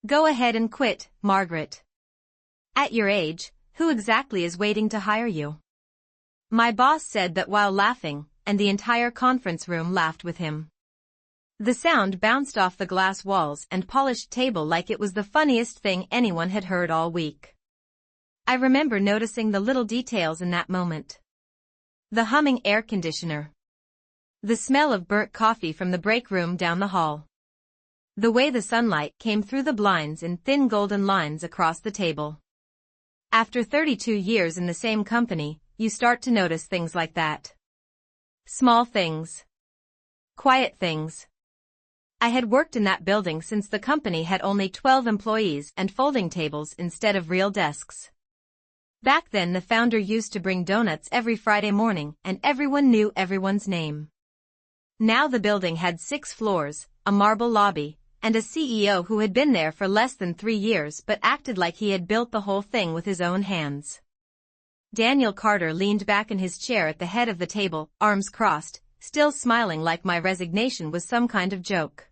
Go ahead and quit, Margaret. At your age, who exactly is waiting to hire you? My boss said that while laughing, and the entire conference room laughed with him. The sound bounced off the glass walls and polished table like it was the funniest thing anyone had heard all week. I remember noticing the little details in that moment. The humming air conditioner. The smell of burnt coffee from the break room down the hall. The way the sunlight came through the blinds in thin golden lines across the table. After 32 years in the same company, you start to notice things like that. Small things. Quiet things. I had worked in that building since the company had only 12 employees and folding tables instead of real desks. Back then the founder used to bring donuts every Friday morning and everyone knew everyone's name. Now the building had 6 floors, a marble lobby, and a CEO who had been there for less than 3 years but acted like he had built the whole thing with his own hands. Daniel Carter leaned back in his chair at the head of the table, arms crossed, still smiling like my resignation was some kind of joke.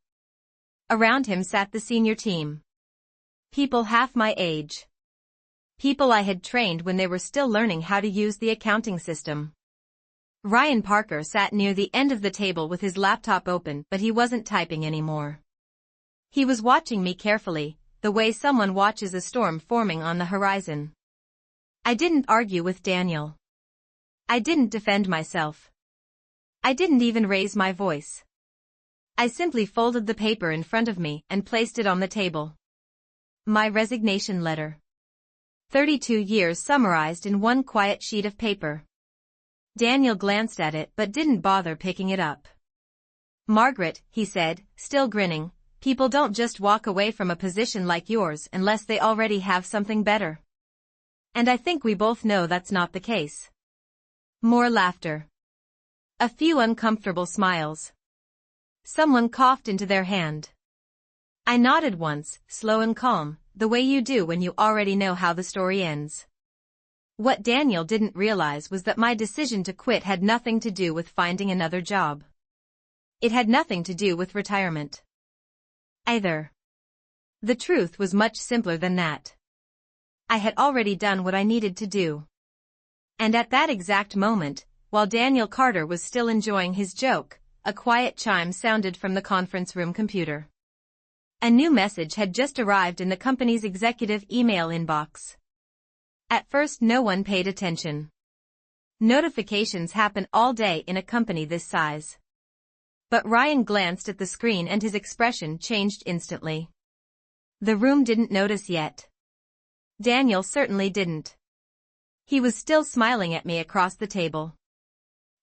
Around him sat the senior team. People half my age. People I had trained when they were still learning how to use the accounting system. Ryan Parker sat near the end of the table with his laptop open, but he wasn't typing anymore. He was watching me carefully, the way someone watches a storm forming on the horizon. I didn't argue with Daniel. I didn't defend myself. I didn't even raise my voice. I simply folded the paper in front of me and placed it on the table. My resignation letter. 32 years summarized in one quiet sheet of paper. Daniel glanced at it but didn't bother picking it up. Margaret, he said, still grinning, people don't just walk away from a position like yours unless they already have something better. And I think we both know that's not the case. More laughter. A few uncomfortable smiles. Someone coughed into their hand. I nodded once, slow and calm, the way you do when you already know how the story ends. What Daniel didn't realize was that my decision to quit had nothing to do with finding another job. It had nothing to do with retirement. Either. The truth was much simpler than that. I had already done what I needed to do. And at that exact moment, while Daniel Carter was still enjoying his joke, a quiet chime sounded from the conference room computer. A new message had just arrived in the company's executive email inbox. At first no one paid attention. Notifications happen all day in a company this size. But Ryan glanced at the screen and his expression changed instantly. The room didn't notice yet. Daniel certainly didn't. He was still smiling at me across the table.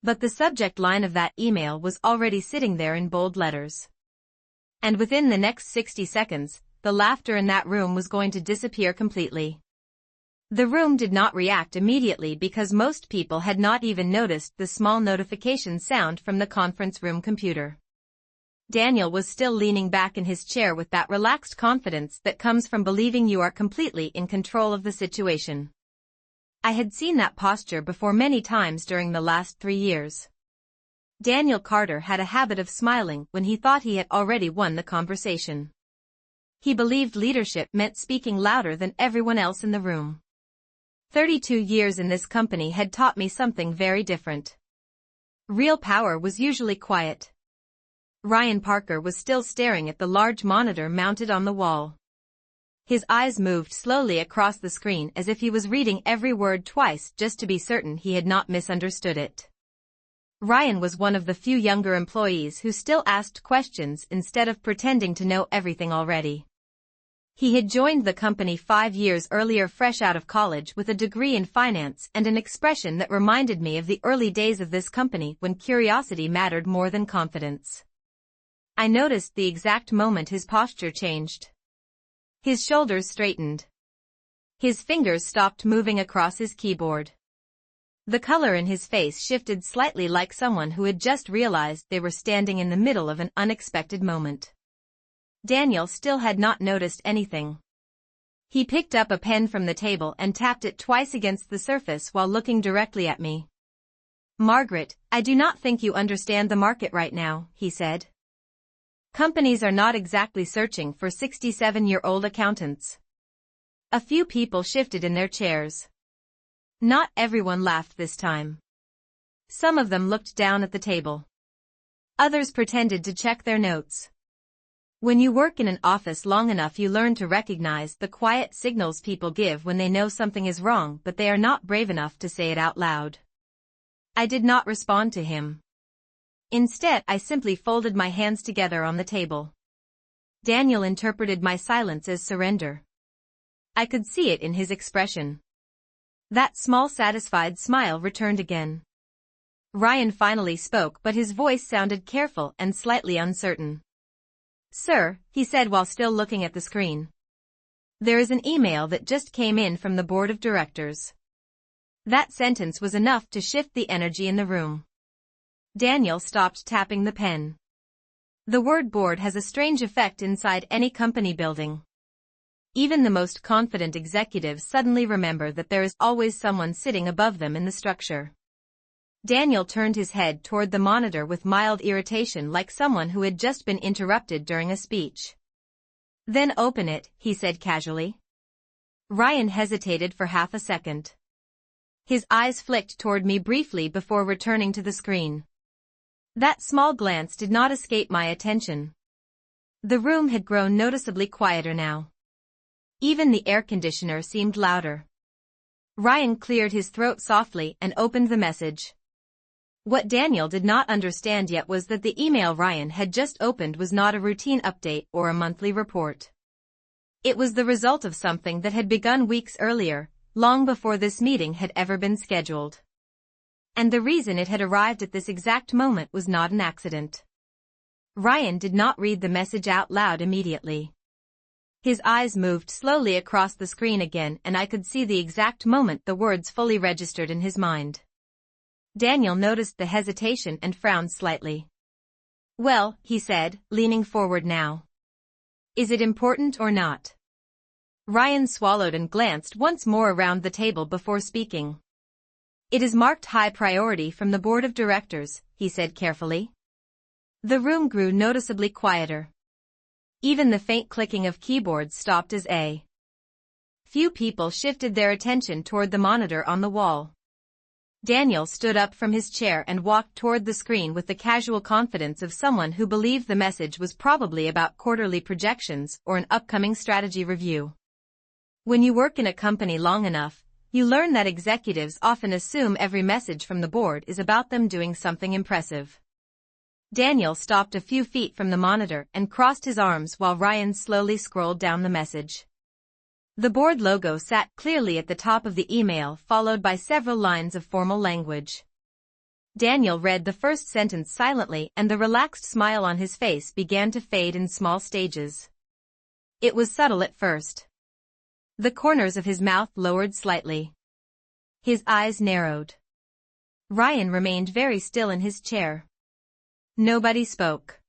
But the subject line of that email was already sitting there in bold letters. And within the next 60 seconds, the laughter in that room was going to disappear completely. The room did not react immediately because most people had not even noticed the small notification sound from the conference room computer. Daniel was still leaning back in his chair with that relaxed confidence that comes from believing you are completely in control of the situation. I had seen that posture before many times during the last 3 years. Daniel Carter had a habit of smiling when he thought he had already won the conversation. He believed leadership meant speaking louder than everyone else in the room. 32 years in this company had taught me something very different. Real power was usually quiet. Ryan Parker was still staring at the large monitor mounted on the wall. His eyes moved slowly across the screen as if he was reading every word twice just to be certain he had not misunderstood it. Ryan was one of the few younger employees who still asked questions instead of pretending to know everything already. He had joined the company 5 years earlier, fresh out of college with a degree in finance and an expression that reminded me of the early days of this company when curiosity mattered more than confidence. I noticed the exact moment his posture changed. His shoulders straightened. His fingers stopped moving across his keyboard. The color in his face shifted slightly, like someone who had just realized they were standing in the middle of an unexpected moment. Daniel still had not noticed anything. He picked up a pen from the table and tapped it twice against the surface while looking directly at me. "Margaret, I do not think you understand the market right now," he said. Companies are not exactly searching for 67-year-old accountants. A few people shifted in their chairs. Not everyone laughed this time. Some of them looked down at the table. Others pretended to check their notes. When you work in an office long enough, you learn to recognize the quiet signals people give when they know something is wrong but they are not brave enough to say it out loud. I did not respond to him. Instead, I simply folded my hands together on the table. Daniel interpreted my silence as surrender. I could see it in his expression. That small satisfied smile returned again. Ryan finally spoke, but his voice sounded careful and slightly uncertain. "Sir," he said while still looking at the screen. "There is an email that just came in from the board of directors." That sentence was enough to shift the energy in the room. Daniel stopped tapping the pen. The word board has a strange effect inside any company building. Even the most confident executives suddenly remember that there is always someone sitting above them in the structure. Daniel turned his head toward the monitor with mild irritation, like someone who had just been interrupted during a speech. "Then open it," he said casually. Ryan hesitated for half a second. His eyes flicked toward me briefly before returning to the screen. That small glance did not escape my attention. The room had grown noticeably quieter now. Even the air conditioner seemed louder. Ryan cleared his throat softly and opened the message. What Daniel did not understand yet was that the email Ryan had just opened was not a routine update or a monthly report. It was the result of something that had begun weeks earlier, long before this meeting had ever been scheduled. And the reason it had arrived at this exact moment was not an accident. Ryan did not read the message out loud immediately. His eyes moved slowly across the screen again, and I could see the exact moment the words fully registered in his mind. Daniel noticed the hesitation and frowned slightly. "Well," he said, leaning forward now. "Is it important or not?" Ryan swallowed and glanced once more around the table before speaking. "It is marked high priority from the board of directors," he said carefully. The room grew noticeably quieter. Even the faint clicking of keyboards stopped as a few people shifted their attention toward the monitor on the wall. Daniel stood up from his chair and walked toward the screen with the casual confidence of someone who believed the message was probably about quarterly projections or an upcoming strategy review. When you work in a company long enough, you learn that executives often assume every message from the board is about them doing something impressive. Daniel stopped a few feet from the monitor and crossed his arms while Ryan slowly scrolled down the message. The board logo sat clearly at the top of the email, followed by several lines of formal language. Daniel read the first sentence silently, and the relaxed smile on his face began to fade in small stages. It was subtle at first. The corners of his mouth lowered slightly. His eyes narrowed. Ryan remained very still in his chair. Nobody spoke.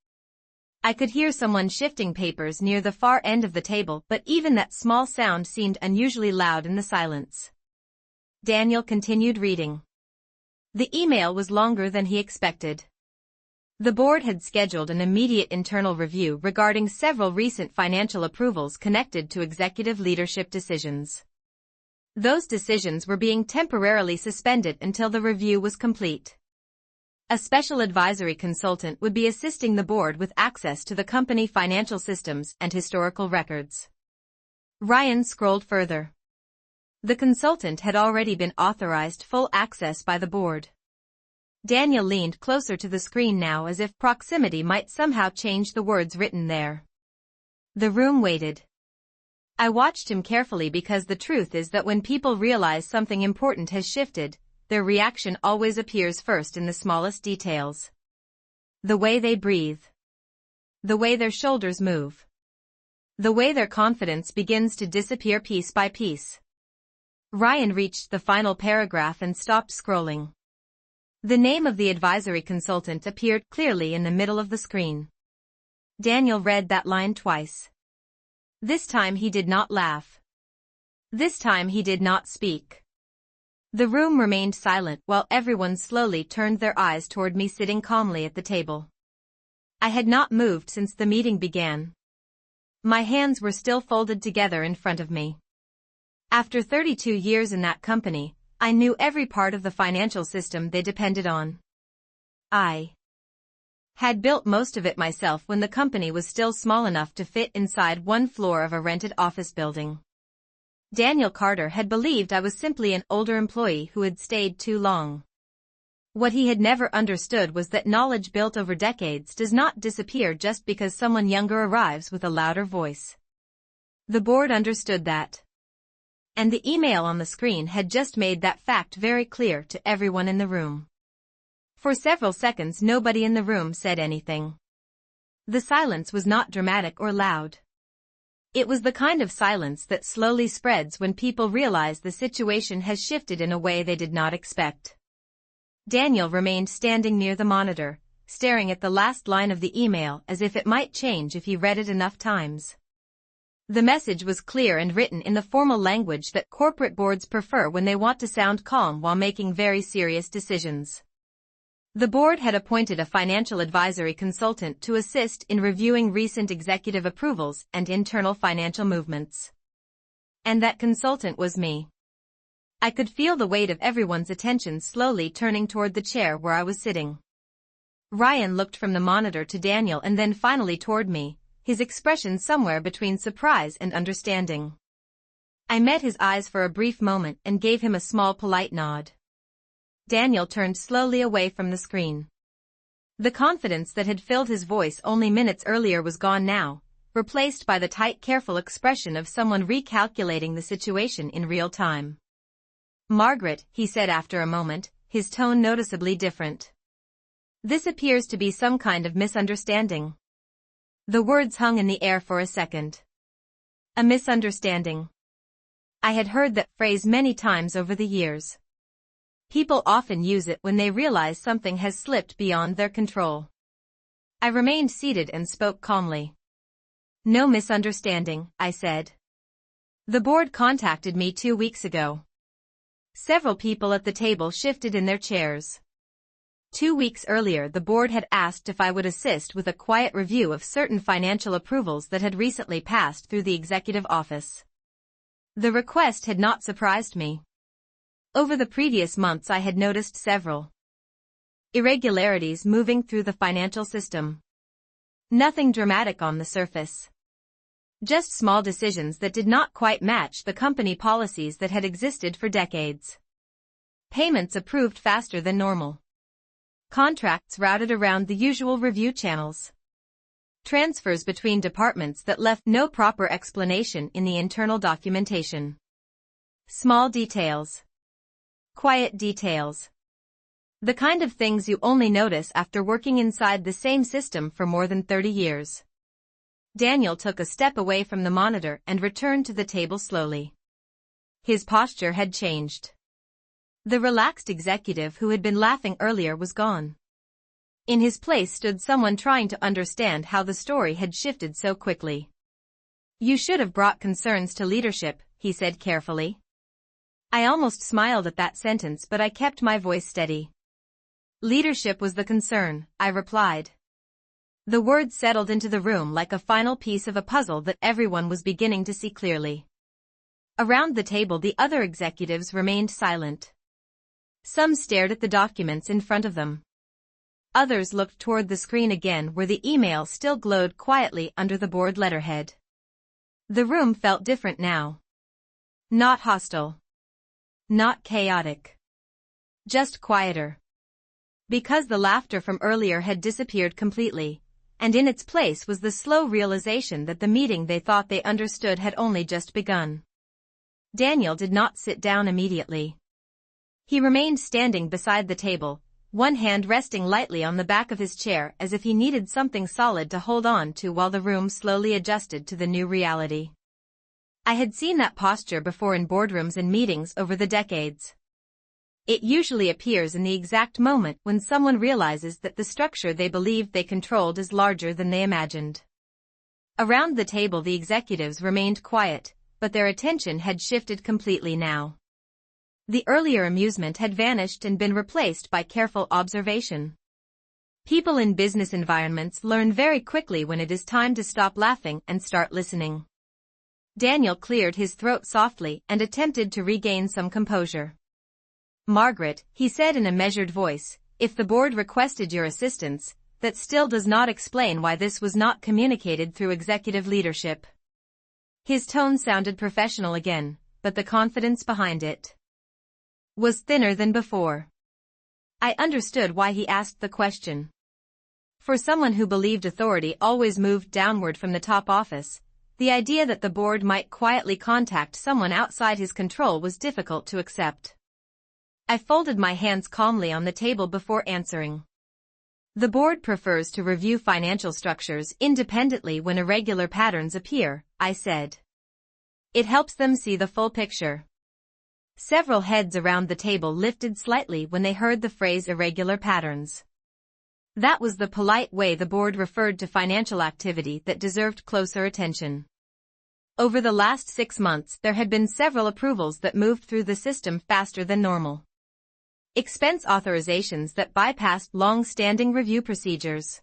I could hear someone shifting papers near the far end of the table, but even that small sound seemed unusually loud in the silence. Daniel continued reading. The email was longer than he expected. The board had scheduled an immediate internal review regarding several recent financial approvals connected to executive leadership decisions. Those decisions were being temporarily suspended until the review was complete. A special advisory consultant would be assisting the board with access to the company financial systems and historical records. Ryan scrolled further. The consultant had already been authorized full access by the board. Daniel leaned closer to the screen now, as if proximity might somehow change the words written there. The room waited. I watched him carefully because the truth is that when people realize something important has shifted, their reaction always appears first in the smallest details. The way they breathe. The way their shoulders move. The way their confidence begins to disappear piece by piece. Ryan reached the final paragraph and stopped scrolling. The name of the advisory consultant appeared clearly in the middle of the screen. Daniel read that line twice. This time he did not laugh. This time he did not speak. The room remained silent while everyone slowly turned their eyes toward me sitting calmly at the table. I had not moved since the meeting began. My hands were still folded together in front of me. After 32 years in that company, I knew every part of the financial system they depended on. I had built most of it myself when the company was still small enough to fit inside one floor of a rented office building. Daniel Carter had believed I was simply an older employee who had stayed too long. What he had never understood was that knowledge built over decades does not disappear just because someone younger arrives with a louder voice. The board understood that. And the email on the screen had just made that fact very clear to everyone in the room. For several seconds nobody in the room said anything. The silence was not dramatic or loud. It was the kind of silence that slowly spreads when people realize the situation has shifted in a way they did not expect. Daniel remained standing near the monitor, staring at the last line of the email as if it might change if he read it enough times. The message was clear and written in the formal language that corporate boards prefer when they want to sound calm while making very serious decisions. The board had appointed a financial advisory consultant to assist in reviewing recent executive approvals and internal financial movements. And that consultant was me. I could feel the weight of everyone's attention slowly turning toward the chair where I was sitting. Ryan looked from the monitor to Daniel and then finally toward me, his expression somewhere between surprise and understanding. I met his eyes for a brief moment and gave him a small polite nod. Daniel turned slowly away from the screen. The confidence that had filled his voice only minutes earlier was gone now, replaced by the tight, careful expression of someone recalculating the situation in real time. "Margaret," he said after a moment, his tone noticeably different. "This appears to be some kind of misunderstanding." The words hung in the air for a second. A misunderstanding. I had heard that phrase many times over the years. People often use it when they realize something has slipped beyond their control. I remained seated and spoke calmly. "No misunderstanding," I said. "The board contacted me 2 weeks ago." Several people at the table shifted in their chairs. 2 weeks earlier the board had asked if I would assist with a quiet review of certain financial approvals that had recently passed through the executive office. The request had not surprised me. Over the previous months I had noticed several irregularities moving through the financial system. Nothing dramatic on the surface. Just small decisions that did not quite match the company policies that had existed for decades. Payments approved faster than normal. Contracts routed around the usual review channels. Transfers between departments that left no proper explanation in the internal documentation. Small details. Quiet details. The kind of things you only notice after working inside the same system for more than 30 years. Daniel took a step away from the monitor and returned to the table slowly. His posture had changed. The relaxed executive who had been laughing earlier was gone. In his place stood someone trying to understand how the story had shifted so quickly. "You should have brought concerns to leadership," he said carefully. I almost smiled at that sentence, but I kept my voice steady. "Leadership was the concern," I replied. The words settled into the room like a final piece of a puzzle that everyone was beginning to see clearly. Around the table the other executives remained silent. Some stared at the documents in front of them. Others looked toward the screen again where the email still glowed quietly under the board letterhead. The room felt different now. Not hostile. Not chaotic. Just quieter. Because the laughter from earlier had disappeared completely, and in its place was the slow realization that the meeting they thought they understood had only just begun. Daniel did not sit down immediately. He remained standing beside the table, one hand resting lightly on the back of his chair as if he needed something solid to hold on to while the room slowly adjusted to the new reality. I had seen that posture before in boardrooms and meetings over the decades. It usually appears in the exact moment when someone realizes that the structure they believed they controlled is larger than they imagined. Around the table the executives remained quiet, but their attention had shifted completely now. The earlier amusement had vanished and been replaced by careful observation. People in business environments learn very quickly when it is time to stop laughing and start listening. Daniel cleared his throat softly and attempted to regain some composure. Margaret, he said in a measured voice, if the board requested your assistance, that still does not explain why this was not communicated through executive leadership. His tone sounded professional again, but the confidence behind it was thinner than before. I understood why he asked the question. For someone who believed authority always moved downward from the top office, the idea that the board might quietly contact someone outside his control was difficult to accept. I folded my hands calmly on the table before answering. The board prefers to review financial structures independently when irregular patterns appear, I said. It helps them see the full picture. Several heads around the table lifted slightly when they heard the phrase irregular patterns. That was the polite way the board referred to financial activity that deserved closer attention. Over the last 6 months, there had been several approvals that moved through the system faster than normal. Expense authorizations that bypassed long-standing review procedures.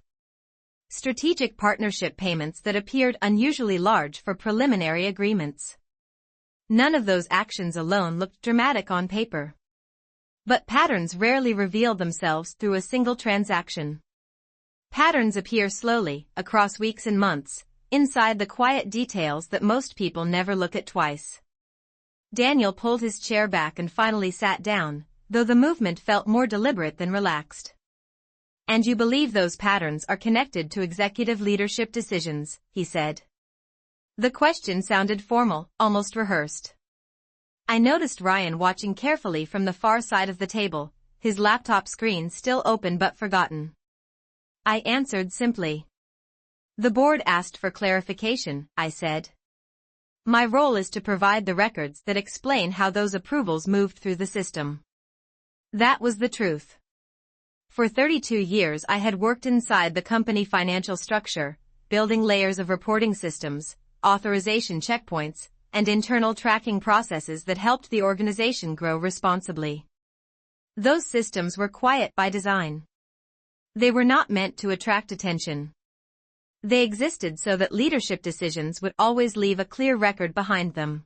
Strategic partnership payments that appeared unusually large for preliminary agreements. None of those actions alone looked dramatic on paper. But patterns rarely reveal themselves through a single transaction. Patterns appear slowly, across weeks and months, inside the quiet details that most people never look at twice. Daniel pulled his chair back and finally sat down, though the movement felt more deliberate than relaxed. And you believe those patterns are connected to executive leadership decisions, he said. The question sounded formal, almost rehearsed. I noticed Ryan watching carefully from the far side of the table, his laptop screen still open but forgotten. I answered simply. The board asked for clarification, I said. My role is to provide the records that explain how those approvals moved through the system. That was the truth. For 32 years I had worked inside the company financial structure, building layers of reporting systems, authorization checkpoints, and internal tracking processes that helped the organization grow responsibly. Those systems were quiet by design. They were not meant to attract attention. They existed so that leadership decisions would always leave a clear record behind them.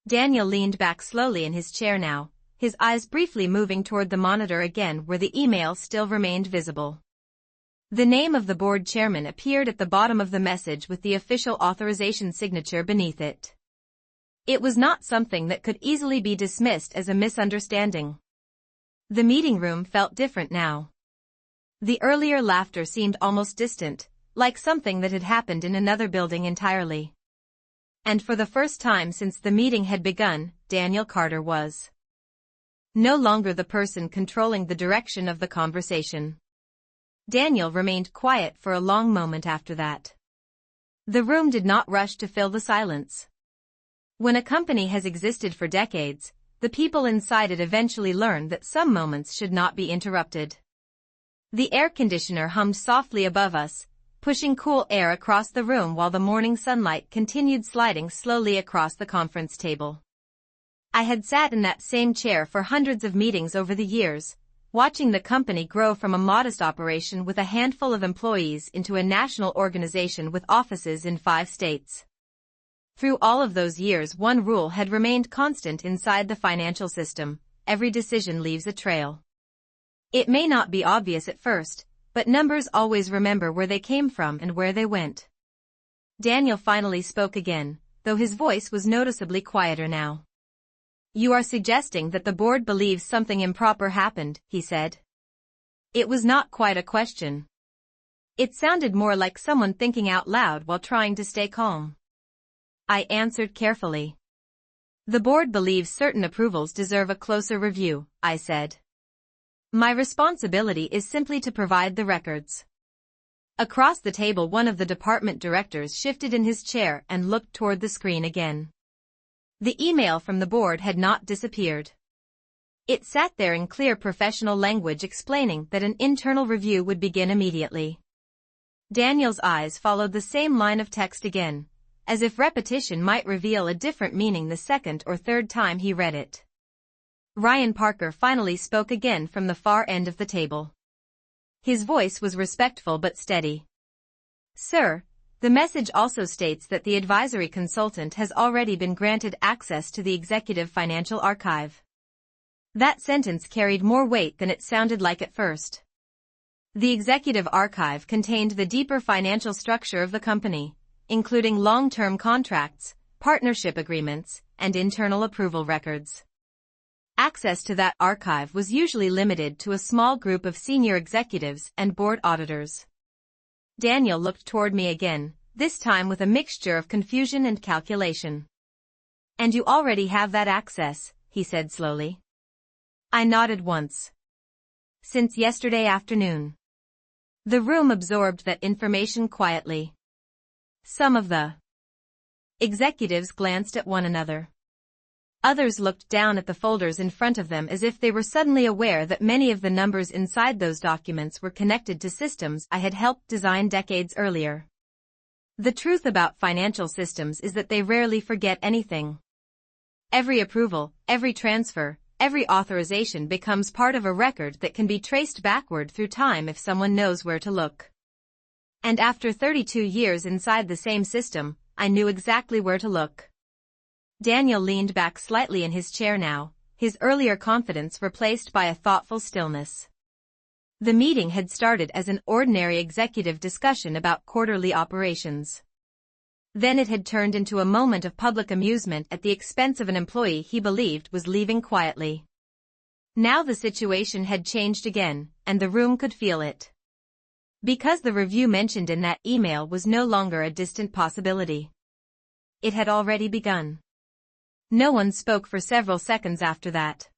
Daniel leaned back slowly in his chair now, his eyes briefly moving toward the monitor again where the email still remained visible. The name of the board chairman appeared at the bottom of the message with the official authorization signature beneath it. It was not something that could easily be dismissed as a misunderstanding. The meeting room felt different now. The earlier laughter seemed almost distant, like something that had happened in another building entirely. And for the first time since the meeting had begun, Daniel Carter was no longer the person controlling the direction of the conversation. Daniel remained quiet for a long moment after that. The room did not rush to fill the silence. When a company has existed for decades, the people inside it eventually learn that some moments should not be interrupted. The air conditioner hummed softly above us, pushing cool air across the room while the morning sunlight continued sliding slowly across the conference table. I had sat in that same chair for hundreds of meetings over the years, watching the company grow from a modest operation with a handful of employees into a national organization with offices in 5 states. Through all of those years, one rule had remained constant inside the financial system: every decision leaves a trail. It may not be obvious at first, but numbers always remember where they came from and where they went. Daniel finally spoke again, though his voice was noticeably quieter now. You are suggesting that the board believes something improper happened, he said. It was not quite a question. It sounded more like someone thinking out loud while trying to stay calm. I answered carefully. The board believes certain approvals deserve a closer review, I said. My responsibility is simply to provide the records. Across the table, one of the department directors shifted in his chair and looked toward the screen again. The email from the board had not disappeared. It sat there in clear professional language explaining that an internal review would begin immediately. Daniel's eyes followed the same line of text again, as if repetition might reveal a different meaning the second or third time he read it. Ryan Parker finally spoke again from the far end of the table. His voice was respectful but steady. Sir, the message also states that the advisory consultant has already been granted access to the Executive Financial Archive. That sentence carried more weight than it sounded like at first. The Executive Archive contained the deeper financial structure of the company, including long-term contracts, partnership agreements, and internal approval records. Access to that archive was usually limited to a small group of senior executives and board auditors. Daniel looked toward me again, this time with a mixture of confusion and calculation. And you already have that access, he said slowly. I nodded once. Since yesterday afternoon. The room absorbed that information quietly. Some of the executives glanced at one another. Others looked down at the folders in front of them as if they were suddenly aware that many of the numbers inside those documents were connected to systems I had helped design decades earlier. The truth about financial systems is that they rarely forget anything. Every approval, every transfer, every authorization becomes part of a record that can be traced backward through time if someone knows where to look. And after 32 years inside the same system, I knew exactly where to look. Daniel leaned back slightly in his chair now, his earlier confidence replaced by a thoughtful stillness. The meeting had started as an ordinary executive discussion about quarterly operations. Then it had turned into a moment of public amusement at the expense of an employee he believed was leaving quietly. Now the situation had changed again, and the room could feel it. Because the review mentioned in that email was no longer a distant possibility. It had already begun. No one spoke for several seconds after that.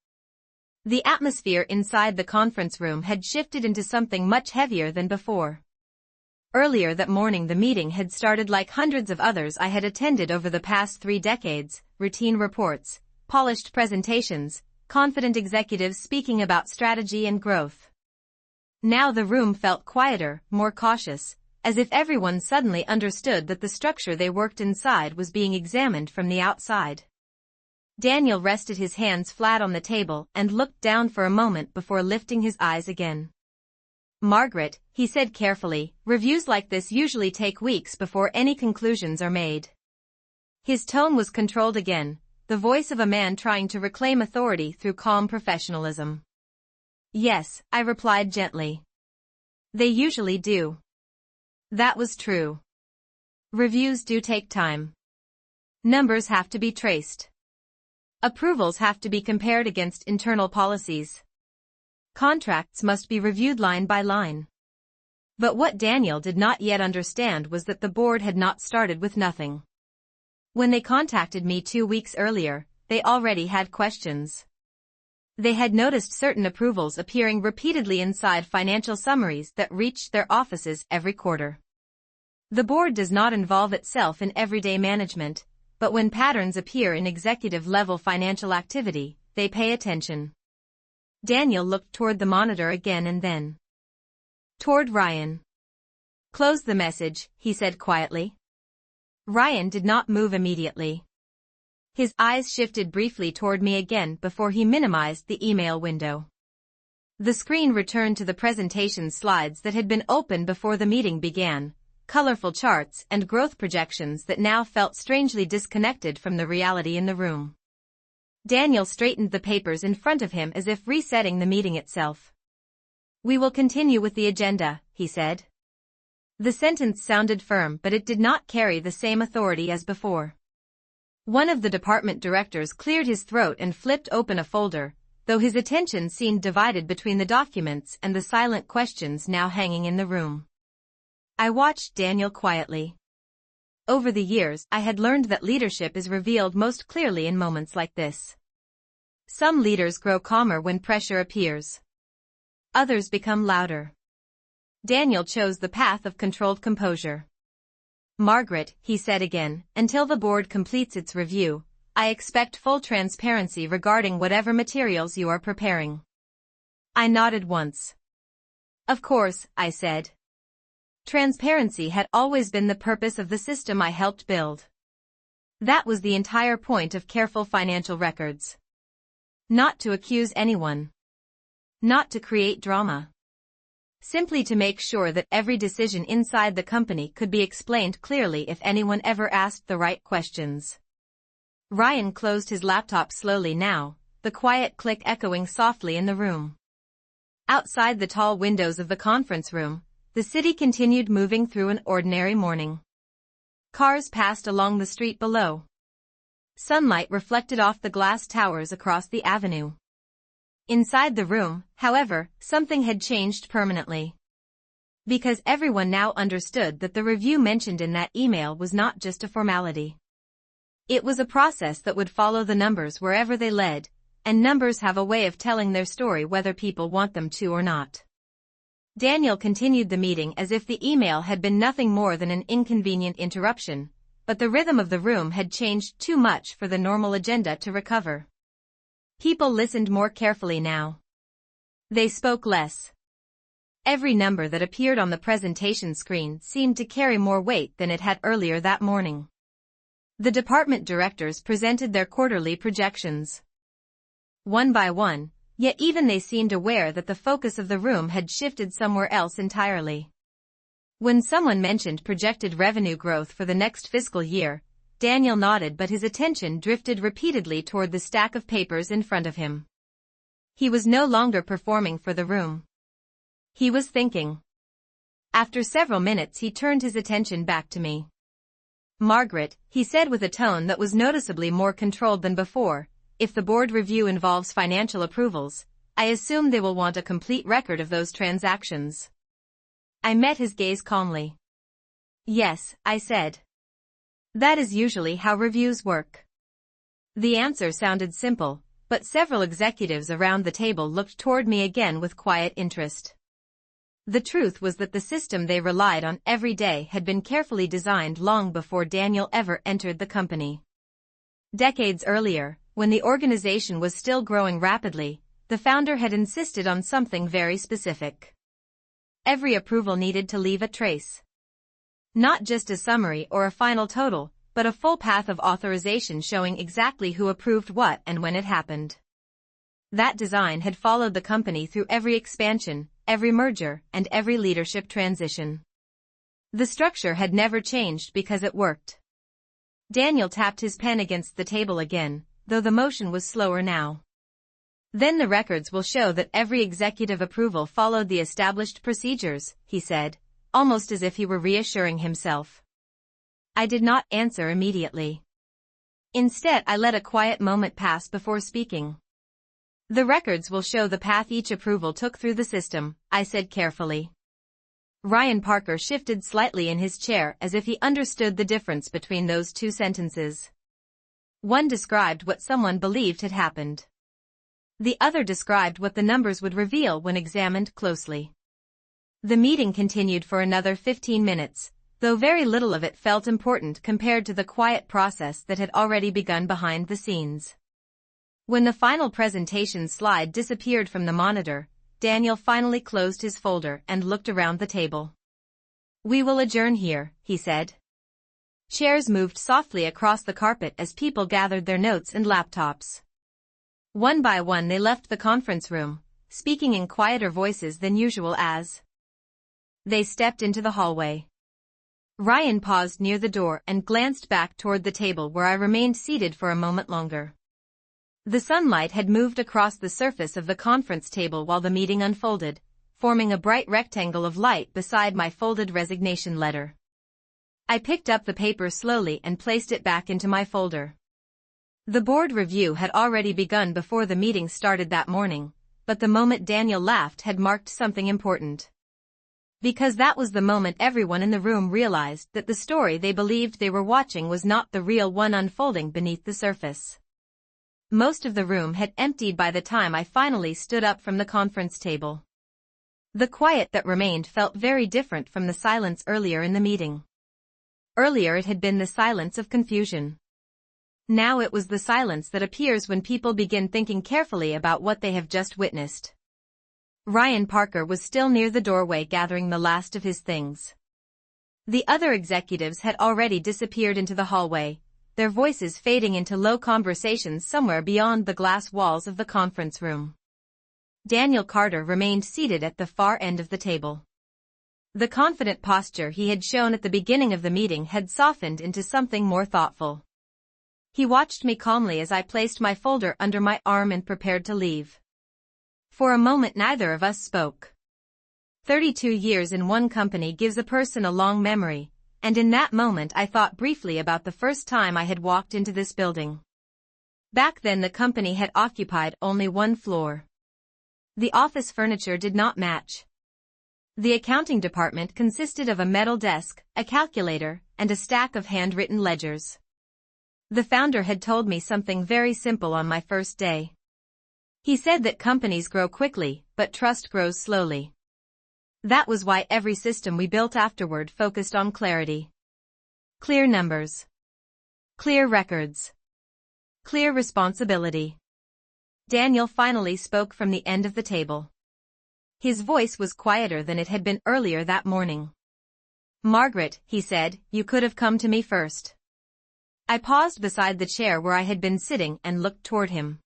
The atmosphere inside the conference room had shifted into something much heavier than before. Earlier that morning the meeting had started like hundreds of others I had attended over the past 3 decades, routine reports, polished presentations, confident executives speaking about strategy and growth. Now the room felt quieter, more cautious, as if everyone suddenly understood that the structure they worked inside was being examined from the outside. Daniel rested his hands flat on the table and looked down for a moment before lifting his eyes again. Margaret, he said carefully, reviews like this usually take weeks before any conclusions are made. His tone was controlled again, the voice of a man trying to reclaim authority through calm professionalism. Yes, I replied gently. They usually do. That was true. Reviews do take time. Numbers have to be traced. Approvals have to be compared against internal policies. Contracts must be reviewed line by line. But what Daniel did not yet understand was that the board had not started with nothing. When they contacted me 2 weeks earlier, they already had questions. They had noticed certain approvals appearing repeatedly inside financial summaries that reached their offices every quarter. The board does not involve itself in everyday management, but when patterns appear in executive-level financial activity, they pay attention. Daniel looked toward the monitor again and then toward Ryan. Close the message, he said quietly. Ryan did not move immediately. His eyes shifted briefly toward me again before he minimized the email window. The screen returned to the presentation slides that had been open before the meeting began, colorful charts and growth projections that now felt strangely disconnected from the reality in the room. Daniel straightened the papers in front of him as if resetting the meeting itself. We will continue with the agenda, he said. The sentence sounded firm, but it did not carry the same authority as before. One of the department directors cleared his throat and flipped open a folder, though his attention seemed divided between the documents and the silent questions now hanging in the room. I watched Daniel quietly. Over the years, I had learned that leadership is revealed most clearly in moments like this. Some leaders grow calmer when pressure appears. Others become louder. Daniel chose the path of controlled composure. Margaret, he said again, until the board completes its review, I expect full transparency regarding whatever materials you are preparing. I nodded once. Of course, I said. Transparency had always been the purpose of the system I helped build. That was the entire point of careful financial records. Not to accuse anyone. Not to create drama. simply to make sure that every decision inside the company could be explained clearly if anyone ever asked the right questions. Ryan closed his laptop slowly now, the quiet click echoing softly in the room. Outside the tall windows of the conference room, the city continued moving through an ordinary morning. Cars passed along the street below. Sunlight reflected off the glass towers across the avenue. Inside the room, however, something had changed permanently. Because everyone now understood that the review mentioned in that email was not just a formality. It was a process that would follow the numbers wherever they led, and numbers have a way of telling their story whether people want them to or not. Daniel continued the meeting as if the email had been nothing more than an inconvenient interruption, but the rhythm of the room had changed too much for the normal agenda to recover. People listened more carefully now. They spoke less. Every number that appeared on the presentation screen seemed to carry more weight than it had earlier that morning. The department directors presented their quarterly projections. One by one, yet even they seemed aware that the focus of the room had shifted somewhere else entirely. When someone mentioned projected revenue growth for the next fiscal year, Daniel nodded, but his attention drifted repeatedly toward the stack of papers in front of him. He was no longer performing for the room. He was thinking. After several minutes he turned his attention back to me. "Margaret," he said with a tone that was noticeably more controlled than before, "if the board review involves financial approvals, I assume they will want a complete record of those transactions." I met his gaze calmly. "Yes," I said. "That is usually how reviews work." The answer sounded simple, but several executives around the table looked toward me again with quiet interest. The truth was that the system they relied on every day had been carefully designed long before Daniel ever entered the company. Decades earlier, when the organization was still growing rapidly, the founder had insisted on something very specific. Every approval needed to leave a trace. Not just a summary or a final total, but a full path of authorization showing exactly who approved what and when it happened. That design had followed the company through every expansion, every merger, and every leadership transition. The structure had never changed because it worked. Daniel tapped his pen against the table again, though the motion was slower now. "Then the records will show that every executive approval followed the established procedures," he said, almost as if he were reassuring himself. I did not answer immediately. Instead, I let a quiet moment pass before speaking. "The records will show the path each approval took through the system," I said carefully. Ryan Parker shifted slightly in his chair as if he understood the difference between those two sentences. One described what someone believed had happened. The other described what the numbers would reveal when examined closely. The meeting continued for another 15 minutes, though very little of it felt important compared to the quiet process that had already begun behind the scenes. When the final presentation slide disappeared from the monitor, Daniel finally closed his folder and looked around the table. "We will adjourn here," he said. Chairs moved softly across the carpet as people gathered their notes and laptops. One by one they left the conference room, speaking in quieter voices than usual as they stepped into the hallway. Ryan paused near the door and glanced back toward the table where I remained seated for a moment longer. The sunlight had moved across the surface of the conference table while the meeting unfolded, forming a bright rectangle of light beside my folded resignation letter. I picked up the paper slowly and placed it back into my folder. The board review had already begun before the meeting started that morning, but the moment Daniel laughed had marked something important. Because that was the moment everyone in the room realized that the story they believed they were watching was not the real one unfolding beneath the surface. Most of the room had emptied by the time I finally stood up from the conference table. The quiet that remained felt very different from the silence earlier in the meeting. Earlier it had been the silence of confusion. Now it was the silence that appears when people begin thinking carefully about what they have just witnessed. Ryan Parker was still near the doorway gathering the last of his things. The other executives had already disappeared into the hallway, their voices fading into low conversations somewhere beyond the glass walls of the conference room. Daniel Carter remained seated at the far end of the table. The confident posture he had shown at the beginning of the meeting had softened into something more thoughtful. He watched me calmly as I placed my folder under my arm and prepared to leave. For a moment neither of us spoke. 32 years in one company gives a person a long memory, and in that moment I thought briefly about the first time I had walked into this building. Back then the company had occupied only one floor. The office furniture did not match. The accounting department consisted of a metal desk, a calculator, and a stack of handwritten ledgers. The founder had told me something very simple on my first day. He said that companies grow quickly, but trust grows slowly. That was why every system we built afterward focused on clarity. Clear numbers. Clear records. Clear responsibility. Daniel finally spoke from the end of the table. His voice was quieter than it had been earlier that morning. "Margaret," he said, "you could have come to me first." I paused beside the chair where I had been sitting and looked toward him.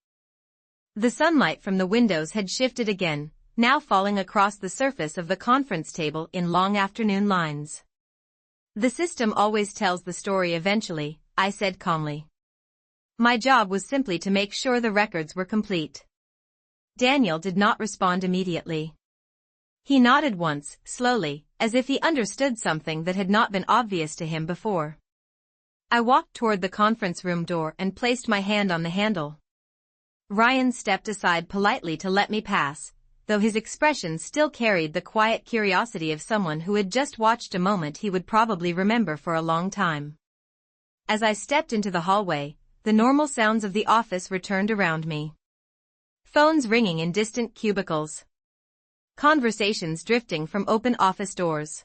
The sunlight from the windows had shifted again, now falling across the surface of the conference table in long afternoon lines. "The system always tells the story eventually," I said calmly. My job was simply to make sure the records were complete. Daniel did not respond immediately. He nodded once, slowly, as if he understood something that had not been obvious to him before. I walked toward the conference room door and placed my hand on the handle. Ryan stepped aside politely to let me pass, though his expression still carried the quiet curiosity of someone who had just watched a moment he would probably remember for a long time. As I stepped into the hallway, the normal sounds of the office returned around me. Phones ringing in distant cubicles. Conversations drifting from open office doors.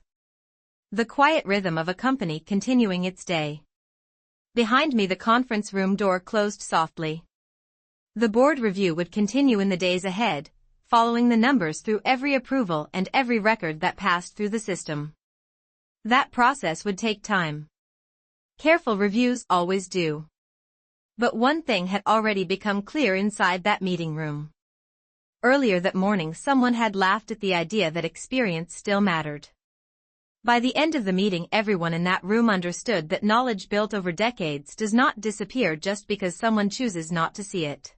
The quiet rhythm of a company continuing its day. Behind me the conference room door closed softly. The board review would continue in the days ahead, following the numbers through every approval and every record that passed through the system. That process would take time. Careful reviews always do. But one thing had already become clear inside that meeting room. Earlier that morning someone had laughed at the idea that experience still mattered. By the end of the meeting everyone in that room understood that knowledge built over decades does not disappear just because someone chooses not to see it.